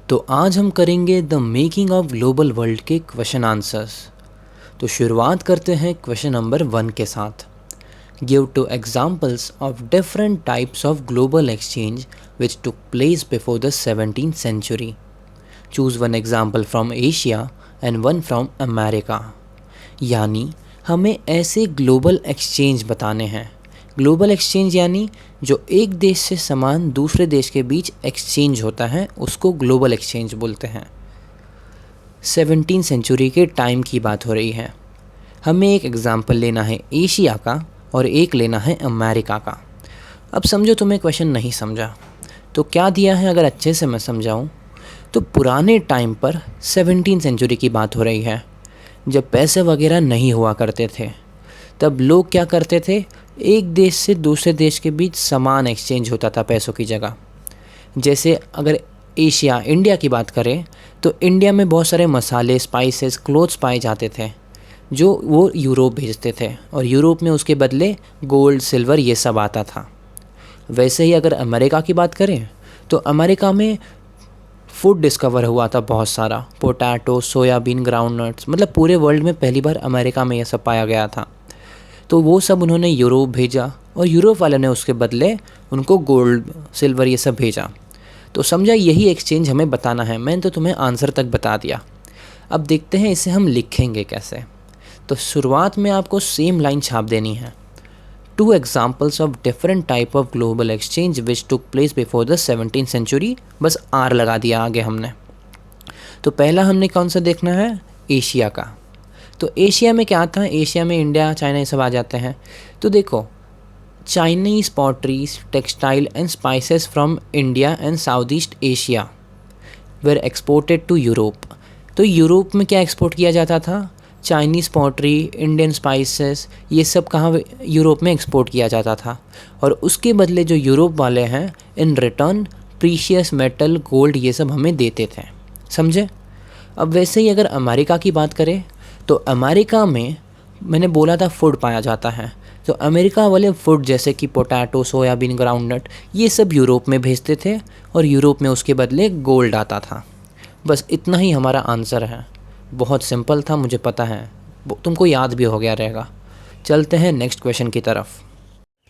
तो आज हम करेंगे the making of global world के क्वेश्चन आंसर्स। तो शुरुआत करते हैं क्वेश्चन नंबर 1 के साथ। Give two examples of different types of global exchange which took place before the 17th century. Choose one example from Asia and one from America. यानी हमें ऐसे ग्लोबल एक्सचेंज बताने हैं। ग्लोबल एक्सचेंज यानी जो एक देश से सामान दूसरे देश के बीच एक्सचेंज होता है उसको ग्लोबल एक्सचेंज बोलते हैं। 17th सेंचुरी के टाइम की बात हो रही है। हमें एक एग्जाम्पल लेना है एशिया का और एक लेना है अमेरिका का। अब समझो तुम्हें क्वेश्चन नहीं समझा तो क्या दिया है, अगर अच्छे से मैं समझाऊँ तो पुराने टाइम पर 17th सेंचुरी की बात हो रही है, जब पैसे वगैरह नहीं हुआ करते थे तब लोग क्या करते थे, एक देश से दूसरे देश के बीच सामान एक्सचेंज होता था पैसों की जगह। जैसे अगर एशिया इंडिया की बात करें तो इंडिया में बहुत सारे मसाले, स्पाइसेस, क्लोथ्स पाए जाते थे जो वो यूरोप भेजते थे और यूरोप में उसके बदले गोल्ड, सिल्वर ये सब आता था। वैसे ही अगर अमेरिका की बात करें तो अमेरिका में फूड डिस्कवर हुआ था बहुत सारा, पोटैटो, सोयाबीन, ग्राउंडनट्स, मतलब पूरे वर्ल्ड में पहली बार अमेरिका में ये सब पाया गया था। तो वो सब उन्होंने यूरोप भेजा और यूरोप वाले ने उसके बदले उनको गोल्ड, सिल्वर ये सब भेजा। तो समझा, यही एक्सचेंज हमें बताना है। मैंने तो तुम्हें आंसर तक बता दिया। अब देखते हैं इसे हम लिखेंगे कैसे। तो शुरुआत में आपको सेम लाइन छाप देनी है। 2 examples of different type of global exchange which took place before the 17th century, बस आर लगा दिया आगे हमने। तो पहला हमने कौन सा देखना है, एशिया का। तो एशिया में क्या था, एशिया में इंडिया, चाइना ये सब आ जाते हैं। तो देखो, Chinese potteries, textile and spices from India and South East Asia were exported to Europe. तो यूरोप में क्या एक्सपोर्ट किया जाता था, चाइनीज़ पॉटरी, इंडियन स्पाइसेस, ये सब कहाँ यूरोप में एक्सपोर्ट किया जाता था। और उसके बदले जो यूरोप वाले हैं in return precious metal, gold ये सब हमें देते थे। समझे। अब वैसे ही अगर अमेरिका की बात करें तो अमेरिका में मैंने बोला था फूड पाया जाता है, तो अमेरिका वाले फूड जैसे कि पोटैटो, सोयाबीन, ग्राउंडनट ये सब यूरोप में भेजते थे और यूरोप में उसके बदले गोल्ड आता था। बस इतना ही हमारा आंसर है। बहुत सिंपल था, मुझे पता है तुमको याद भी हो गया रहेगा। चलते हैं नेक्स्ट क्वेश्चन की तरफ।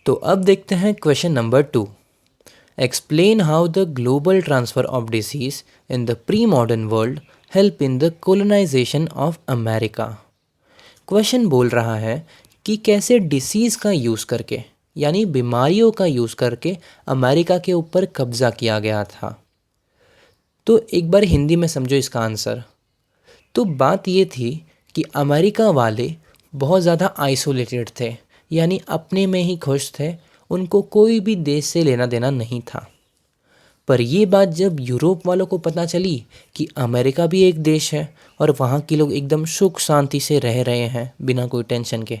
तो अब देखते हैं question number 2। Explain how the global transfer of disease in the pre modern world help in the colonisation of America. Question बोल रहा है कि कैसे डिसीज़ का यूज़ करके, यानी बीमारियों का यूज़ करके अमेरिका के ऊपर कब्ज़ा किया गया था। तो एक बार हिंदी में समझो इसका आंसर। तो बात ये थी कि अमेरिका वाले बहुत ज़्यादा आइसोलेटेड थे, यानी अपने में ही खुश थे, उनको कोई भी देश से लेना देना नहीं था। पर ये बात जब यूरोप वालों को पता चली कि अमेरिका भी एक देश है और वहाँ के लोग एकदम सुख शांति से रह रहे हैं बिना कोई टेंशन के,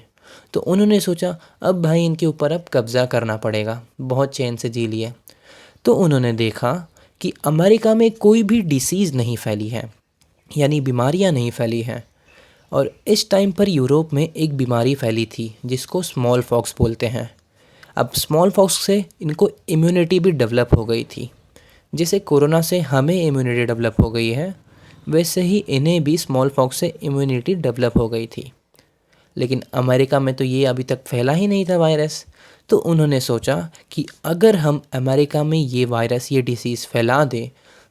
तो उन्होंने सोचा अब भाई इनके ऊपर अब कब्ज़ा करना पड़ेगा। बहुत चैन से जी लिए। तो उन्होंने देखा कि अमेरिका में कोई भी डिसीज़ नहीं फैली है, यानी बीमारियाँ नहीं फैली हैं। और इस टाइम पर यूरोप में एक बीमारी फैली थी जिसको स्मॉल पॉक्स बोलते हैं। अब स्मॉल पॉक्स से इनको इम्यूनिटी भी डेवलप हो गई थी। जैसे कोरोना से हमें इम्यूनिटी डेवलप हो गई है, वैसे ही इन्हें भी स्मॉल पॉक्स से इम्यूनिटी डेवलप हो गई थी। लेकिन अमेरिका में तो ये अभी तक फैला ही नहीं था वायरस। तो उन्होंने सोचा कि अगर हम अमेरिका में ये वायरस, ये डिसीज़ फैला दें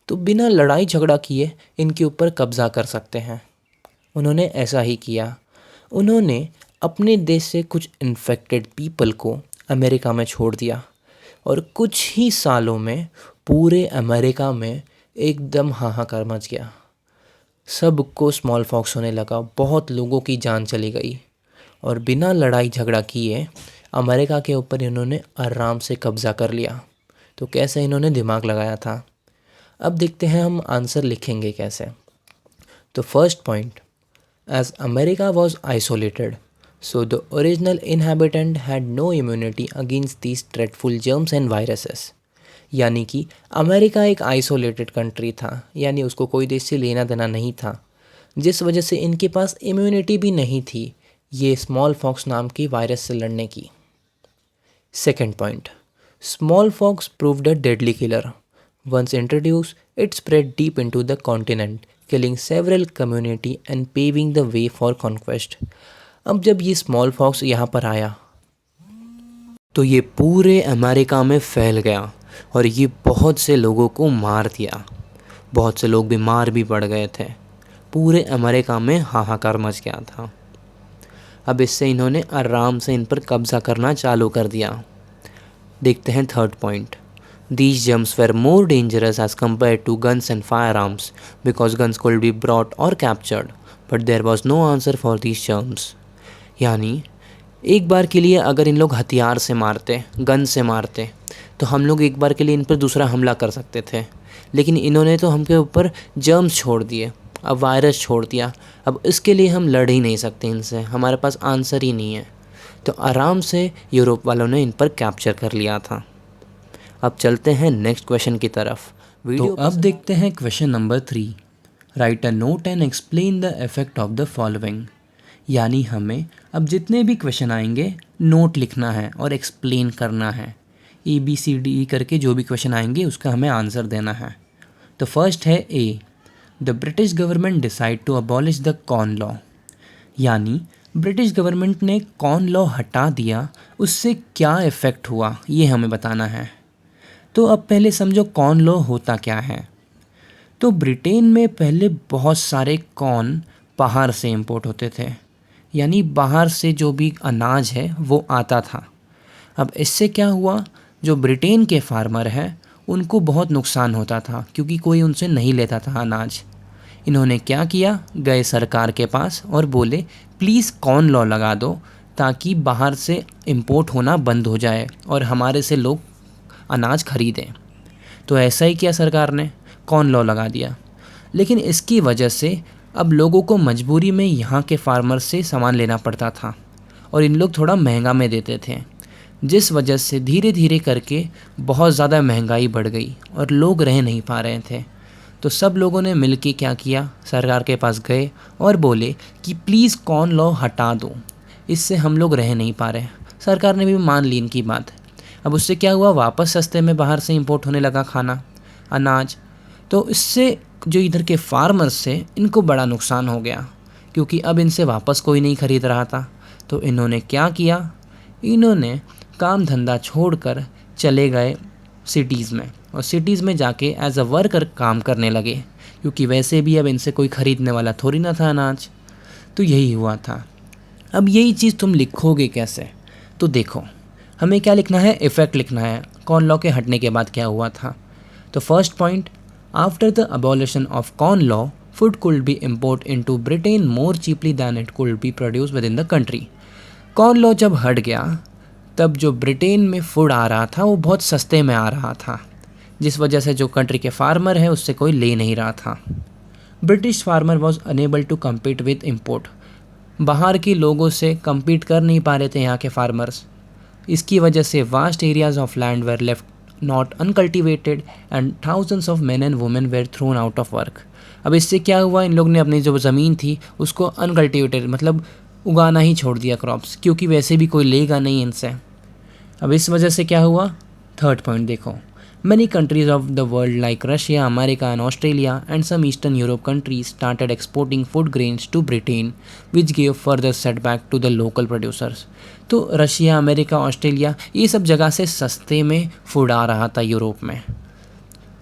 तो बिना लड़ाई झगड़ा किए इनके ऊपर कब्ज़ा कर सकते हैं। उन्होंने ऐसा ही किया। उन्होंने अपने देश से कुछ इन्फेक्टेड पीपल को अमेरिका में छोड़ दिया और कुछ ही सालों में पूरे अमेरिका में एकदम हाहाकार मच गया। सबको स्मॉल पॉक्स होने लगा, बहुत लोगों की जान चली गई और बिना लड़ाई झगड़ा किए अमेरिका के ऊपर इन्होंने आराम से कब्ज़ा कर लिया। तो कैसे इन्होंने दिमाग लगाया था। अब देखते हैं हम आंसर लिखेंगे कैसे। तो first point, as America was isolated so the original inhabitant had no immunity against these dreadful germs and viruses. यानी कि अमेरिका एक आइसोलेटेड कंट्री था, यानी उसको कोई देश से लेना देना नहीं था, जिस वजह से इनके पास इम्यूनिटी भी नहीं थी ये स्मॉल पॉक्स नाम की वायरस से लड़ने की। Second point, small pox proved a deadly killer. Once introduced, it spread deep into the continent, killing several community and paving the way for conquest. अब जब ये स्मॉल पॉक्स यहाँ पर आया तो ये पूरे अमेरिका में फैल गया और ये बहुत से लोगों को मार दिया। बहुत से लोग बीमार भी पड़ गए थे। पूरे अमेरिका में हाहाकार मच गया था। अब इससे इन्होंने आराम से इन पर कब्ज़ा करना चालू कर दिया। देखते हैं third point. These germs were more dangerous as compared to guns and firearms because guns could be brought or captured, but there was no answer for these germs. यानी एक बार के लिए अगर इन लोग हथियार से मारते, गन से मारते, तो हम लोग एक बार के लिए इन पर दूसरा हमला कर सकते थे, लेकिन इन्होंने तो हमके ऊपर जर्म्स छोड़ दिए, अब वायरस छोड़ दिया। अब इसके लिए हम लड़ ही नहीं सकते इनसे, हमारे पास आंसर ही नहीं है। तो आराम से यूरोप वालों ने इन पर कैप्चर कर लिया था। अब चलते हैं नेक्स्ट क्वेश्चन की तरफ। तो अब देखते हैं question number 3। Right a note and explain the effect of the following. यानी हमें अब जितने भी क्वेश्चन आएंगे नोट लिखना है और एक्सप्लेन करना है। ABCD करके जो भी क्वेश्चन आएंगे उसका हमें आंसर देना है। तो फर्स्ट है A, the British government decide to abolish the corn law. यानी ब्रिटिश गवर्नमेंट ने कॉर्न लॉ हटा दिया, उससे क्या इफ़ेक्ट हुआ ये हमें बताना है। तो अब पहले समझो कॉर्न लॉ होता क्या है। तो ब्रिटेन में पहले बहुत सारे कॉर्न बाहर से इंपोर्ट होते थे, यानी बाहर से जो भी अनाज है वो आता था। अब इससे क्या हुआ, जो ब्रिटेन के फार्मर हैं उनको बहुत नुकसान होता था क्योंकि कोई उनसे नहीं लेता था अनाज। इन्होंने क्या किया, गए सरकार के पास और बोले प्लीज़ कॉर्न लॉ लगा दो ताकि बाहर से इंपोर्ट होना बंद हो जाए और हमारे से लोग अनाज खरीदें। तो ऐसा ही किया सरकार ने, कॉर्न लॉ लगा दिया। लेकिन इसकी वजह से अब लोगों को मजबूरी में यहाँ के फार्मर से सामान लेना पड़ता था और इन लोग थोड़ा महंगा में देते थे, जिस वजह से धीरे धीरे करके बहुत ज़्यादा महंगाई बढ़ गई और लोग रह नहीं पा रहे थे। तो सब लोगों ने मिलके क्या किया, सरकार के पास गए और बोले कि प्लीज़ कॉर्न लॉ हटा दो, इससे हम लोग रह नहीं पा रहे। सरकार ने भी मान ली इनकी बात। अब उससे क्या हुआ, वापस सस्ते में बाहर से इंपोर्ट होने लगा खाना, अनाज। तो इससे जो इधर के फार्मर्स से इनको बड़ा नुकसान हो गया क्योंकि अब इनसे वापस कोई नहीं ख़रीद रहा था। तो इन्होंने क्या किया, इन्होंने काम धंधा छोड़कर चले गए सिटीज़ में और सिटीज़ में जाके एज अ वर्कर काम करने लगे क्योंकि वैसे भी अब इनसे कोई ख़रीदने वाला थोड़ी ना था अनाज। तो यही हुआ था। अब यही चीज़ तुम लिखोगे कैसे, तो देखो हमें क्या लिखना है, इफ़ेक्ट लिखना है, कॉर्न लॉ के हटने के बाद क्या हुआ था। तो first point, after the abolition of corn law food could be import into Britain more cheaply than it could be produce within the country. Corn law जब हट गया तब जो ब्रिटेन में फूड आ रहा था वो बहुत सस्ते में आ रहा था, जिस वजह से जो कंट्री के फार्मर है उससे कोई ले नहीं रहा था। British farmer was unable to compete with import, बाहर के लोगों से कम्पीट कर नहीं पा रहे थे यहाँ के फार्मर्स। इसकी वजह से vast areas of land were left not uncultivated and thousands of men and women were thrown out of work. अब इससे क्या हुआ, इन लोग ने अपनी जो ज़मीन थी उसको अनकल्टिवेटेड मतलब उगाना ही छोड़ दिया क्रॉप्स, क्योंकि वैसे भी कोई लेगा नहीं इनसे। अब इस वजह से क्या हुआ, थर्ड पॉइंट देखो, many countries of the world like Russia, America and Australia and some eastern Europe countries started exporting food grains to Britain which gave further setback to the local producers. तो Russia, America, Australia ये सब जगह से सस्ते में food आ रहा था Europe में,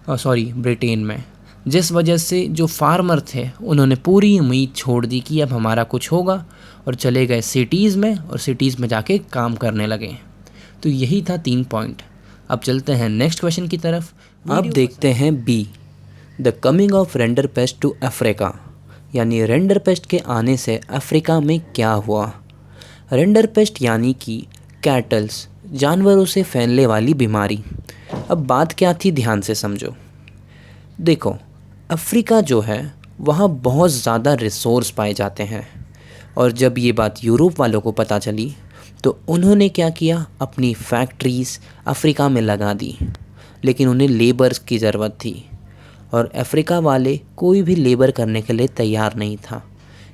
ब्रिटेन में, जिस वजह से जो फार्मर थे उन्होंने पूरी उम्मीद छोड़ दी कि अब हमारा कुछ होगा और चले गए सिटीज़ में और सिटीज़ में जाके काम करने लगे। तो यही था 3 पॉइंट। अब चलते हैं नेक्स्ट क्वेश्चन की तरफ। अब देखते हैं B, the coming of rinderpest to Africa. यानी रेंडर पेस्ट के आने से अफ्रीका में क्या हुआ। रेंडर पेस्ट यानी कि कैटल्स, जानवरों से फैलने वाली बीमारी। अब बात क्या थी, ध्यान से समझो। देखो अफ्रीका जो है वहाँ बहुत ज़्यादा रिसोर्स पाए जाते हैं और जब ये बात यूरोप वालों को पता चली तो उन्होंने क्या किया, अपनी फैक्ट्रीज़ अफ्रीका में लगा दी। लेकिन उन्हें लेबर्स की ज़रूरत थी और अफ्रीका वाले कोई भी लेबर करने के लिए तैयार नहीं था,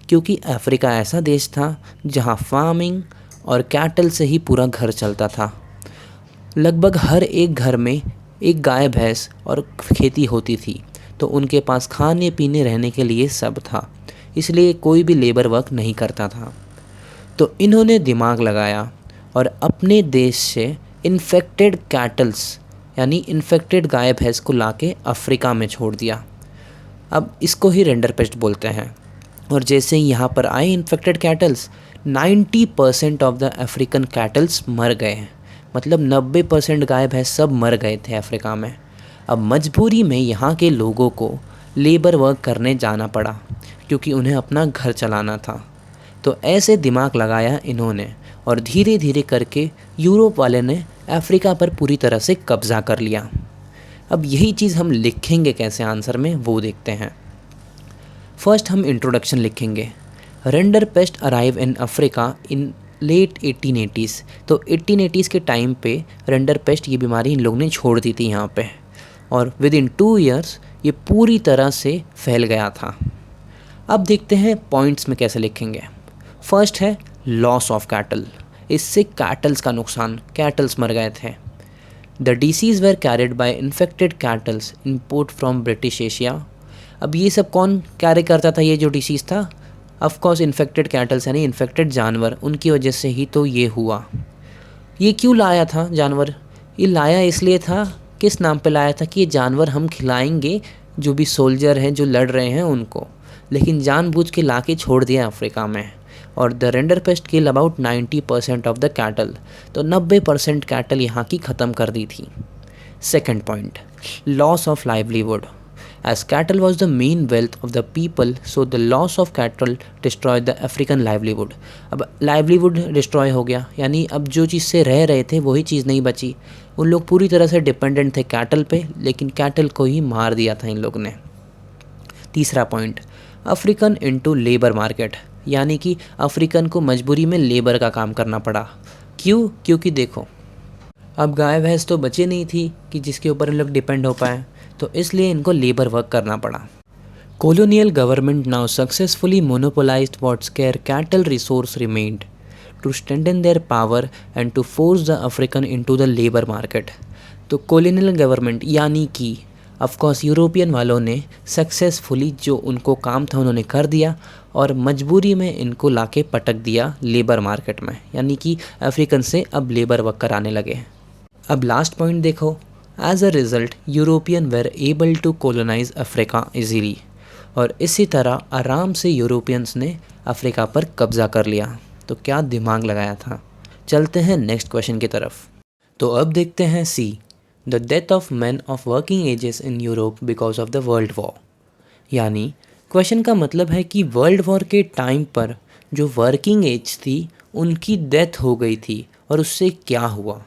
क्योंकि अफ्रीका ऐसा देश था जहाँ फार्मिंग और कैटल से ही पूरा घर चलता था। लगभग हर एक घर में एक गाय भैंस और खेती होती थी, तो उनके पास खाने पीने रहने के लिए सब था, इसलिए कोई भी लेबर वर्क नहीं करता था। तो इन्होंने दिमाग लगाया और अपने देश से इन्फेक्टेड कैटल्स यानी इन्फेक्टेड गाय भैंस को लाके अफ्रीका में छोड़ दिया। अब इसको ही रेंडर पेस्ट बोलते हैं। और जैसे ही यहाँ पर आए infected kettles, 90% of the African kettles मर गए। मतलब 90% गाय भैंस सब मर गए थे अफ्रीका में। अब मजबूरी में यहाँ के लोगों को लेबर वर्क करने जाना पड़ा, क्योंकि उन्हें अपना घर चलाना था। तो ऐसे दिमाग लगाया इन्होंने और धीरे धीरे करके यूरोप वाले ने अफ्रीका पर पूरी तरह से कब्ज़ा कर लिया। अब यही चीज़ हम लिखेंगे कैसे आंसर में, वो देखते हैं। फर्स्ट हम इंट्रोडक्शन लिखेंगे। Rinderpest arrive in Africa in late 1880s। तो 1880s के टाइम पे रेंडर पेस्ट ये बीमारी इन लोगों ने छोड़ दी थी यहाँ पे, और विद इन 2 years ये पूरी तरह से फैल गया था। अब देखते हैं पॉइंट्स में कैसे लिखेंगे। फर्स्ट है लॉस ऑफ कैटल। इससे कैटल्स का नुकसान, कैटल्स मर गए थे। The disease were carried by infected cattles import from British Asia. अब ये सब कौन कैरी करता था, ये जो डिसीज़ था? ऑफकोर्स इन्फेक्टेड कैटल्स यानी इन्फेक्टेड जानवर, उनकी वजह से ही तो ये हुआ। ये क्यों लाया था जानवर? ये लाया इसलिए था, किस नाम पे लाया था कि ये जानवर हम खिलाएंगे जो भी सोल्जर हैं जो लड़ रहे हैं उनको, लेकिन जानबूझ के ला के छोड़ दिया अफ्रीका में। और the render paste kill about 90% of the cattle. तो 90% कैटल यहाँ की ख़त्म कर दी थी। Second point, loss of livelihood. As cattle was the main wealth of the people, so the loss of cattle destroyed the African livelihood. अब livelihood destroy हो गया, यानी अब जो चीज़ से रह रहे थे वही चीज़ नहीं बची। उन लोग पूरी तरह से डिपेंडेंट थे कैटल पे, लेकिन कैटल को ही मार दिया था इन लोग ने। तीसरा point, African into labour market, यानी कि अफ्रीकन को मजबूरी में लेबर का काम करना पड़ा। क्यों? क्योंकि देखो, अब गाय भैंस तो बचे नहीं थी कि जिसके ऊपर इन लोग डिपेंड हो पाए, तो इसलिए इनको लेबर वर्क करना पड़ा। Colonial government now successfully monopolized what scarce cattle resource remained to strengthen their power and to force the African into the labor market. तो colonial government यानी कि ऑफकोर्स यूरोपियन वालों ने सक्सेसफुली जो उनको काम था उन्होंने कर दिया, और मजबूरी में इनको लाके पटक दिया लेबर मार्केट में, यानी कि अफ्रीकन से अब लेबर वर्क कराने लगे। अब लास्ट पॉइंट देखो, as a result European were able to colonise Africa easily. और इसी तरह आराम से यूरोपियंस ने अफ्रीका पर कब्ज़ा कर लिया। तो क्या दिमाग लगाया था। चलते हैं नेक्स्ट क्वेश्चन की तरफ। तो अब देखते हैं C, the death of man of working ages in Europe because of the world war. यानी क्वेश्चन का मतलब है कि वर्ल्ड वॉर के टाइम पर जो वर्किंग एज थी उनकी डेथ हो गई थी, और उससे क्या हुआ।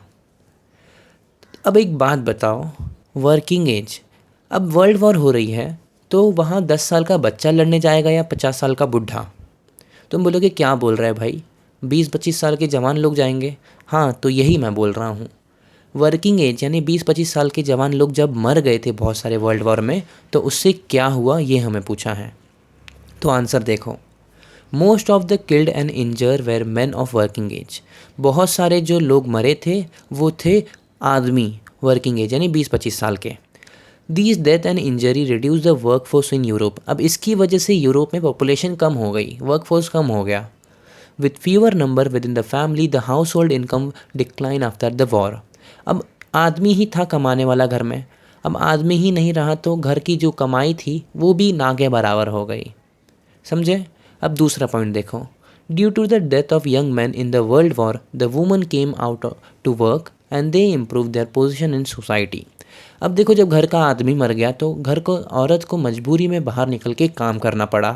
अब एक बात बताओ, वर्किंग एज, अब वर्ल्ड वॉर हो रही है तो वहाँ 10 साल का बच्चा लड़ने जाएगा या 50 साल का बुढ़ा? तुम बोलोगे क्या बोल रहा है भाई, 20-25 साल के जवान लोग जाएंगे। हाँ, तो यही मैं बोल रहा हूँ। वर्किंग एज यानी 20-25 साल के जवान लोग जब मर गए थे बहुत सारे वर्ल्ड वॉर में, तो उससे क्या हुआ ये हमें पूछा है। तो आंसर देखो, most of the killed and injure were man of working age. बहुत सारे जो लोग मरे थे वो थे आदमी वर्किंग एज यानी 20-25 साल के। These death and injury reduce the work force in Europe. अब इसकी वजह से यूरोप में पॉपुलेशन कम हो गई, वर्क फोर्स कम हो गया। With fever number with in the family the house hold income decline after the war. अब आदमी ही था कमाने वाला घर में, अब आदमी ही नहीं रहा तो घर की जो कमाई थी वो भी ना के बराबर हो गई। समझे? अब दूसरा पॉइंट देखो, due to the death of young man in the world war the woman came out to work and they improve their position in society. अब देखो, जब घर का आदमी मर गया तो घर को औरत को मजबूरी में बाहर निकल के काम करना पड़ा,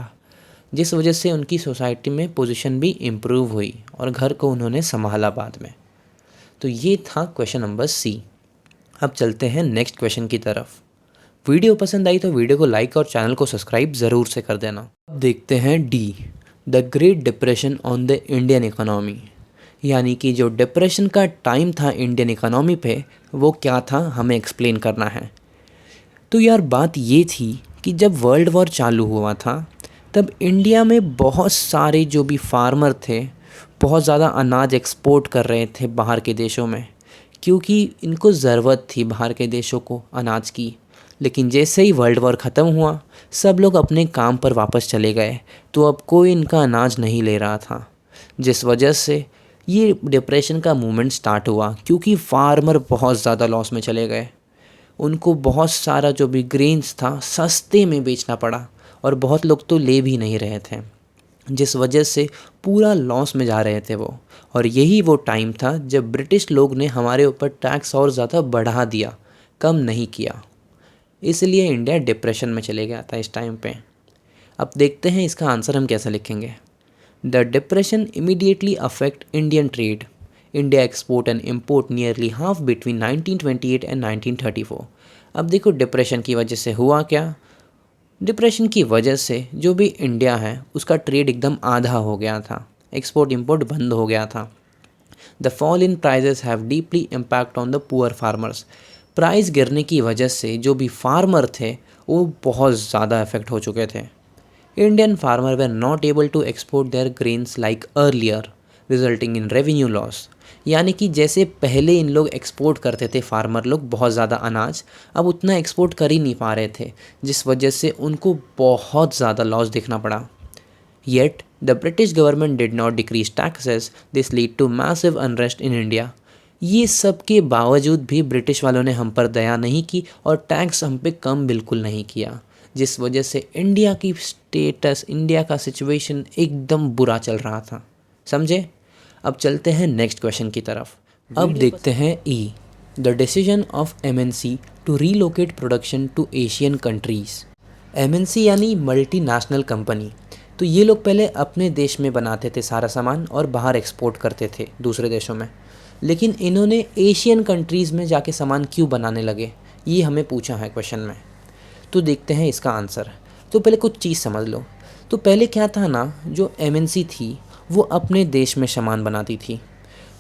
जिस वजह से उनकी सोसाइटी में पोजीशन भी इम्प्रूव हुई और घर को उन्होंने संभाला बाद में। तो ये था क्वेश्चन नंबर सी। अब चलते हैं नेक्स्ट क्वेश्चन की तरफ। वीडियो पसंद आई तो वीडियो को लाइक और चैनल को सब्सक्राइब ज़रूर से कर देना। अब देखते हैं D, the great depression on the Indian economy. यानी कि जो डिप्रेशन का टाइम था इंडियन इकोनॉमी पे, वो क्या था हमें एक्सप्लेन करना है। तो यार बात ये थी कि जब वर्ल्ड वॉर चालू हुआ था तब इंडिया में बहुत सारे जो भी फार्मर थे बहुत ज़्यादा अनाज एक्सपोर्ट कर रहे थे बाहर के देशों में। क्योंकि इनको ज़रूरत थी बाहर के देशों को अनाज की। लेकिन जैसे ही वर्ल्ड वॉर ख़त्म हुआ, सब लोग अपने काम पर वापस चले गए, तो अब कोई इनका अनाज नहीं ले रहा था, जिस वजह से ये डिप्रेशन का मूवमेंट स्टार्ट हुआ। क्योंकि फार्मर बहुत ज़्यादा लॉस में चले गए, उनको बहुत सारा जो भी ग्रेन्स था सस्ते में बेचना पड़ा, और बहुत लोग तो ले भी नहीं रहे थे, जिस वजह से पूरा लॉस में जा रहे थे वो। और यही वो टाइम था जब ब्रिटिश लोग ने हमारे ऊपर टैक्स और ज़्यादा बढ़ा दिया, कम नहीं किया। इसलिए इंडिया डिप्रेशन में चले गया था इस टाइम पे। अब देखते हैं इसका आंसर हम कैसे लिखेंगे। The depression immediately affect Indian trade. India export and import nearly half between 1928 and 1934। अब देखो डिप्रेशन की वजह से हुआ क्या। डिप्रेशन की वजह से जो भी इंडिया है उसका ट्रेड एकदम आधा हो गया था, एक्सपोर्ट इंपोर्ट बंद हो गया था। The fall in prices have deeply impact on the poor farmers. Price गिरने की वजह से जो भी फार्मर थे वो बहुत ज़्यादा इफेक्ट हो चुके थे। Indian farmer were not able to export their grains like earlier, resulting in revenue loss. यानी कि जैसे पहले इन लोग एक्सपोर्ट करते थे फार्मर लोग बहुत ज़्यादा अनाज, अब उतना एक्सपोर्ट कर ही नहीं पा रहे थे, जिस वजह से उनको बहुत ज़्यादा लॉस देखना पड़ा। Yet the British government did not decrease taxes, this lead to massive unrest in India. ये सब के बावजूद भी ब्रिटिश वालों ने हम पर दया नहीं की और टैक्स हम पे कम बिल्कुल नहीं किया, जिस वजह से इंडिया की स्टेटस, इंडिया का सिचुएशन एकदम बुरा चल रहा था। समझे? अब चलते हैं नेक्स्ट क्वेश्चन की तरफ। अब देखते हैं E, the decision of MNC to relocate production to Asian countries. MNC यानी मल्टीनेशनल कंपनी। तो ये लोग पहले अपने देश में बनाते थे सारा सामान और बाहर एक्सपोर्ट करते थे दूसरे देशों में, लेकिन इन्होंने एशियन कंट्रीज़ में जाके सामान क्यों बनाने लगे, ये हमें पूछा है क्वेश्चन में। तो देखते हैं इसका आंसर। तो पहले कुछ चीज़ समझ लो। तो पहले क्या था ना, जो एमएनसी थी वो अपने देश में सामान बनाती थी,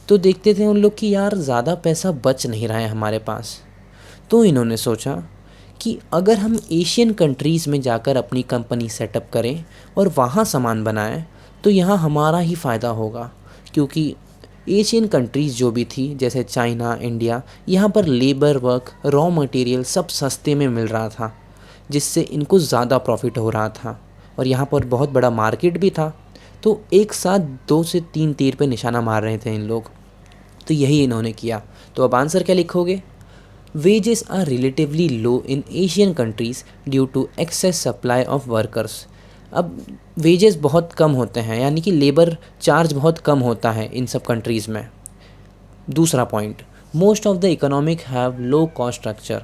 तो देखते थे उन लोग कि यार ज़्यादा पैसा बच नहीं रहा है हमारे पास, तो इन्होंने सोचा कि अगर हम एशियन कंट्रीज़ में जाकर अपनी कंपनी सेटअप करें और वहाँ सामान बनाएं तो यहाँ हमारा ही फ़ायदा होगा। क्योंकि एशियन कंट्रीज़ जो भी थी जैसे चाइना, इंडिया, यहाँ पर लेबर वर्क, रॉ मटेरियल सब सस्ते में मिल रहा था, जिससे इनको ज़्यादा प्रॉफिट हो रहा था और यहाँ पर बहुत बड़ा मार्केट भी था। तो एक साथ 2 से 3 तीर पे निशाना मार रहे थे इन लोग, तो यही इन्होंने किया। तो अब आंसर क्या लिखोगे? Wages are relatively low in Asian countries due to excess supply of workers. अब वेजेस बहुत कम होते हैं, यानी कि लेबर चार्ज बहुत कम होता है इन सब कंट्रीज़ में। दूसरा point, most of the economic have low cost structure,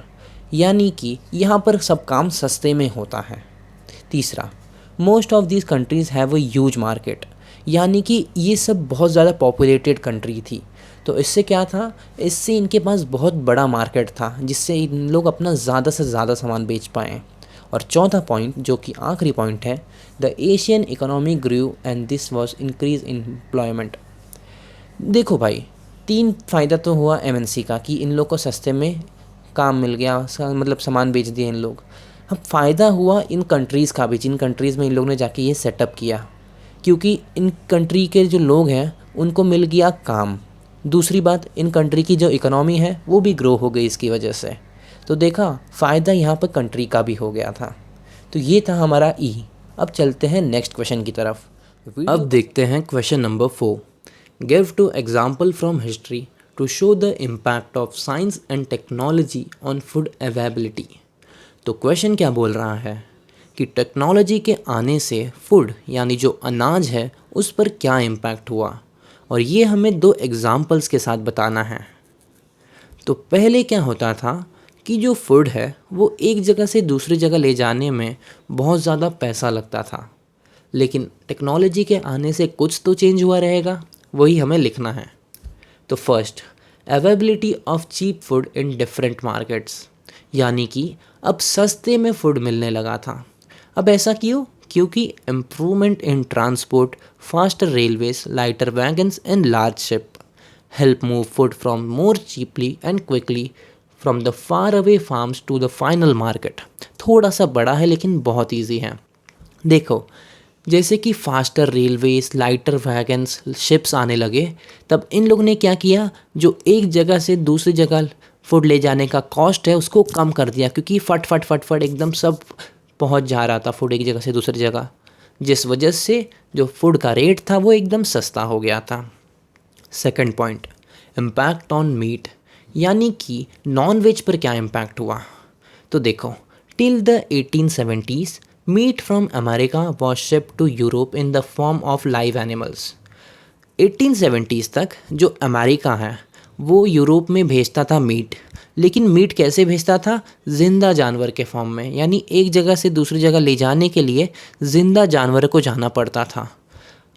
यानी कि यहाँ पर सब काम सस्ते में होता है। तीसरा, most of these countries have a huge market, यानी कि ये सब बहुत ज़्यादा पॉपुलेटेड कंट्री थी, तो इससे क्या था, इससे इनके पास बहुत बड़ा मार्केट था जिससे इन लोग अपना ज़्यादा से ज़्यादा सामान बेच पाएँ। और चौथा पॉइंट जो कि आखिरी पॉइंट है, the Asian economy grew and this was increase in employment. देखो भाई, 3 फ़ायदा तो हुआ एमएनसी का कि इन लोग को सस्ते में काम मिल गया, मतलब सामान बेच दिए इन लोग। अब फ़ायदा हुआ इन कंट्रीज़ का भी, जिन कंट्रीज़ में इन लोग ने जाके ये सेटअप किया, क्योंकि इन कंट्री के जो लोग हैं उनको मिल गया काम। दूसरी बात, इन कंट्री की जो इकोनॉमी है वो भी ग्रो हो गई इसकी वजह से। तो देखा, फ़ायदा यहाँ पर कंट्री का भी हो गया था। तो ये था हमारा ई। अब चलते हैं नेक्स्ट क्वेश्चन की तरफ। अब देखते हैं question number 4। Give 2 example from history to show the impact of science and technology on food availability. तो क्वेश्चन क्या बोल रहा है कि टेक्नोलॉजी के आने से फूड यानी जो अनाज है उस पर क्या इम्पैक्ट हुआ, और ये हमें 2 एग्जाम्पल्स के साथ बताना है। तो पहले क्या होता था कि जो फूड है वो एक जगह से दूसरी जगह ले जाने में बहुत ज़्यादा पैसा लगता था, लेकिन टेक्नोलॉजी के आने से कुछ तो चेंज हुआ रहेगा, वही हमें लिखना है। तो first, availability of cheap food in different markets, यानी कि अब सस्ते में फूड मिलने लगा था। अब ऐसा क्यों? क्योंकि improvement in transport, faster railways, lighter wagons and large ship help move food from more cheaply and quickly from the far away farms to the final market. थोड़ा सा बड़ा है लेकिन बहुत ईजी है। देखो, जैसे कि faster railways, lighter wagons, ships आने लगे, तब इन लोगों ने क्या किया, जो एक जगह से दूसरी जगह फूड ले जाने का कॉस्ट है उसको कम कर दिया, क्योंकि फट फट फट फट एकदम सब पहुंच जा रहा था फूड एक जगह से दूसरी जगह, जिस वजह से जो फूड का रेट था वो एकदम सस्ता हो गया था। Second point, impact on meat, यानी कि नॉन वेज पर क्या इम्पैक्ट हुआ। तो देखो, till the 1870s meat from America was shipped to Europe in the form of live animals. 1870s तक जो अमेरिका है वो यूरोप में भेजता था मीट, लेकिन मीट कैसे भेजता था, जिंदा जानवर के फॉर्म में, यानी एक जगह से दूसरी जगह ले जाने के लिए जिंदा जानवर को जाना पड़ता था।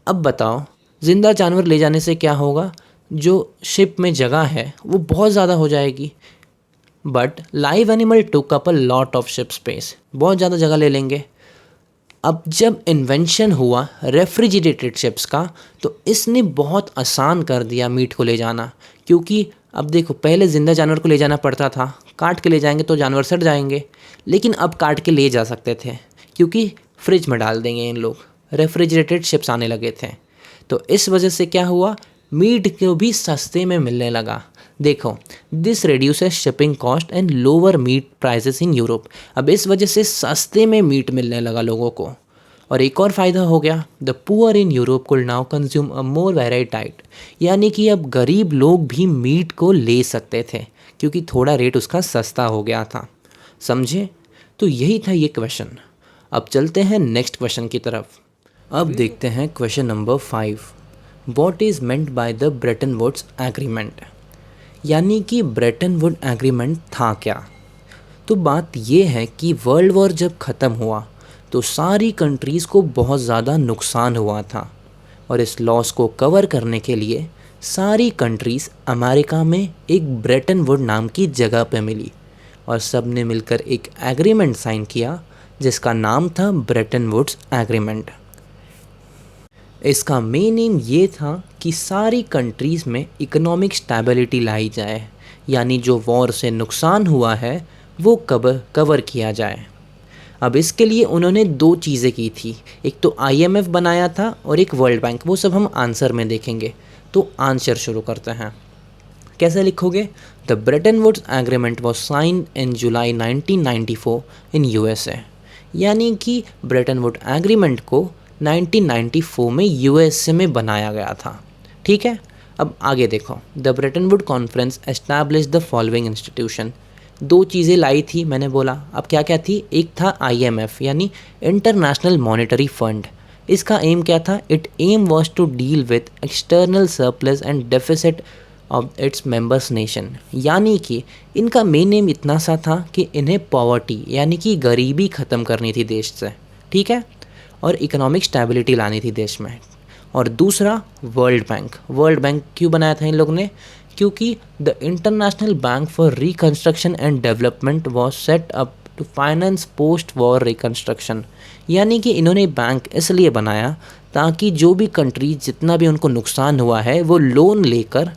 अब बताओ, जिंदा जानवर ले जाने से क्या होगा, जो शिप में जगह है वो बहुत ज़्यादा हो जाएगी, but live animal took up a lot of ship space, बहुत ज़्यादा जगह ले लेंगे। अब जब इन्वेंशन हुआ रेफ्रिजरेटेड शिप्स का, तो इसने बहुत आसान कर दिया मीट को ले जाना, क्योंकि अब देखो, पहले ज़िंदा जानवर को ले जाना पड़ता था, काट के ले जाएंगे तो जानवर सड़ जाएंगे, लेकिन अब काट के ले जा सकते थे क्योंकि फ्रिज में डाल देंगे इन लोग, रेफ्रिजरेटेड शिप्स आने लगे थे। तो इस वजह से क्या हुआ, मीट को भी सस्ते में मिलने लगा। देखो, this reduces shipping cost and lower meat prices in Europe. अब इस वजह से सस्ते में मीट मिलने लगा लोगों को। और एक और फ़ायदा हो गया, the poor in Europe could now consume a more varied diet, यानी कि अब गरीब लोग भी मीट को ले सकते थे क्योंकि थोड़ा रेट उसका सस्ता हो गया था। समझे? तो यही था ये क्वेश्चन। अब चलते हैं नेक्स्ट क्वेश्चन की तरफ। अब देखते हैं question number 5, what is meant by the Bretton Woods agreement, यानी कि ब्रेटन वुड एग्रीमेंट था क्या। तो बात ये है कि वर्ल्ड वॉर जब ख़त्म हुआ तो सारी कंट्रीज़ को बहुत ज़्यादा नुकसान हुआ था, और इस लॉस को कवर करने के लिए सारी कंट्रीज़ अमेरिका में एक ब्रेटन वुड नाम की जगह पे मिली और सब ने मिलकर एक एग्रीमेंट साइन किया जिसका नाम था ब्रेटन वुड्स एग्रीमेंट। इसका मेन एम ये था कि सारी कंट्रीज़ में इकोनॉमिक स्टेबिलिटी लाई जाए, यानी जो वॉर से नुकसान हुआ है वो कवर किया जाए। अब इसके लिए उन्होंने 2 चीज़ें की थी, एक तो IMF बनाया था और एक वर्ल्ड बैंक, वो सब हम आंसर में देखेंगे। तो आंसर शुरू करते हैं। कैसे लिखोगे, the Bretton Woods agreement was signed in July 1994 in USA, यानी कि ब्रेटन वुड एग्रीमेंट को 1994 में USA में बनाया गया था। ठीक है, अब आगे देखो, the Brayton would conference establish the following institution. 2 चीज़ें लाई थी मैंने बोला, अब क्या क्या थी, एक था IMF यानी इंटरनेशनल मॉनेटरी फंड। इसका एम क्या था, it aim was to deal with external surplus and deficit of its members nation, यानी कि इनका मेन एम इतना सा था कि इन्हें पॉवर्टी यानी कि गरीबी ख़त्म करनी थी देश से, ठीक है, और इकोनॉमिक स्टेबिलिटी लानी थी देश में। और दूसरा वर्ल्ड बैंक क्यों बनाया था इन लोगों ने, क्योंकि the international bank for reconstruction and development was set up to finance post war reconstruction, यानी कि इन्होंने बैंक इसलिए बनाया ताकि जो भी कंट्री जितना भी उनको नुकसान हुआ है वो लोन लेकर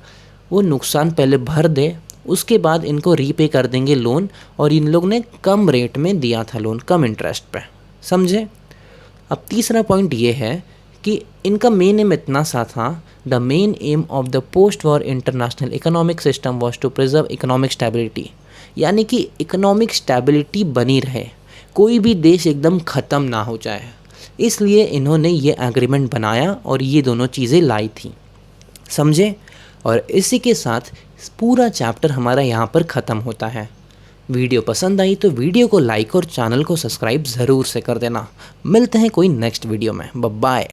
वो नुकसान पहले भर दे, उसके बाद इनको रीपे कर देंगे लोन, और इन लोग ने कम रेट में दिया था लोन, कम इंटरेस्ट पे। समझे? अब तीसरा पॉइंट ये है कि इनका मेन एम इतना सा था, the main aim of the post war international economic system was to preserve economic stability, यानी कि इकोनॉमिक स्टेबिलिटी बनी रहे, कोई भी देश एकदम ख़त्म ना हो जाए, इसलिए इन्होंने ये एग्रीमेंट बनाया और ये दोनों चीज़ें लाई थी। समझे? और इसी के साथ पूरा चैप्टर हमारा यहाँ पर ख़त्म होता है। वीडियो पसंद आई तो वीडियो को लाइक और चैनल को सब्सक्राइब ज़रूर से कर देना। मिलते हैं कोई नेक्स्ट वीडियो में। Bye bye.